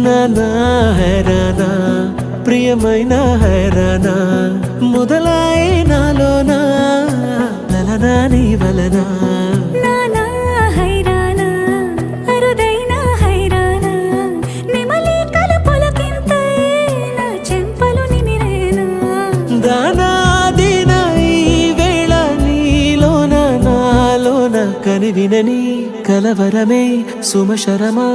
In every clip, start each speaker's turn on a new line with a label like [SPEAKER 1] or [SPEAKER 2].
[SPEAKER 1] నానా హైరానా ప్రియమైన హైరానా మొదలాయే నాలోనా లలనా నీ వలనా
[SPEAKER 2] నానా హైరానా అరుదైన హైరానా నెమలి కలుపులకింతై నా చెంపలు నిమిరేనా
[SPEAKER 1] దానాదిన ఈ వేళ నీలోన నాలోన కనివినని కలవరమే సుమశరమా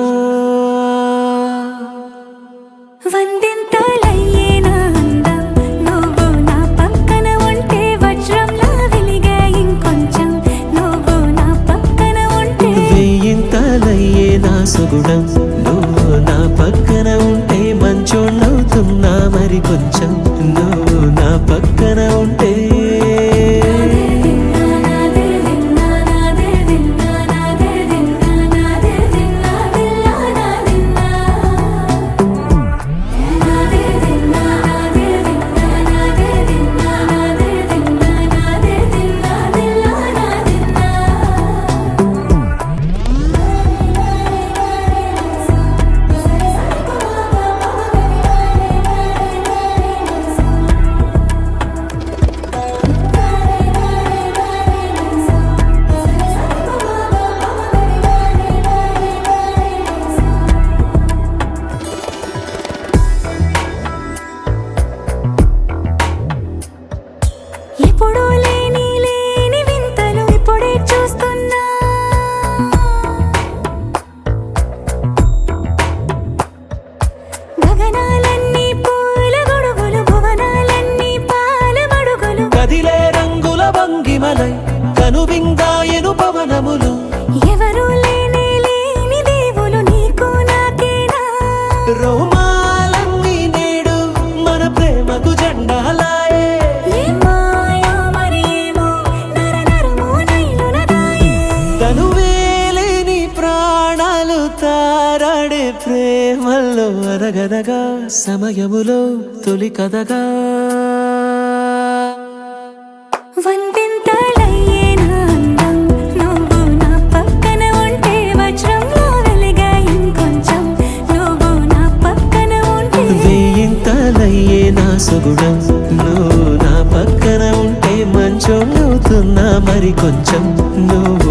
[SPEAKER 2] వందింతలయ్యేనా అందం నువ్వు నా పక్కన ఉంటే వజ్రంలా వెలిగే ఇంకొంచెం నువ్వు నా పక్కన ఉంటే
[SPEAKER 1] వెయ్యింతలయ్యే నా సుగుణం నువ్వు నా పక్కన ఉంటే మంచోణ్ణవుతున్నా మరి కొంచెం నువ్వు నా పక్కన ఉంటే
[SPEAKER 2] ఎప్పుడూ లేని వింతలు ఇప్పుడే చూస్తున్నా గగనాలన్నీ పూల గొడుగులు భువనాలన్నీ పాల మడుగులు
[SPEAKER 1] కదిలే రంగుల భంగిమలై కనువిందాయను పవనములు
[SPEAKER 2] ఎవరూ లేని దేవులు నీకు నాకేనా
[SPEAKER 1] రోమాలన్నీ నేడు మన ప్రేమకు జెండాలాయే
[SPEAKER 2] మాయా మరేమో నరనరమో నైలునదాయే
[SPEAKER 1] తనువేలేని ప్రాణాలు తారాడే ప్రేమల్లో అరగదగా సమయములో తొలి కదగా
[SPEAKER 2] వందింతలయ్యేనా అందం నువ్వు నా పక్కన ఉంటే వజ్రంలా వెలిగే ఇంకొంచెం నువ్వు నా పక్కన ఉంటే
[SPEAKER 1] వెయ్యింతలయ్యే నా సుగుణం నువ్వు నా పక్కన ఉంటే మంచోణ్ణవుతున్నా మరి కొంచెం నువ్వు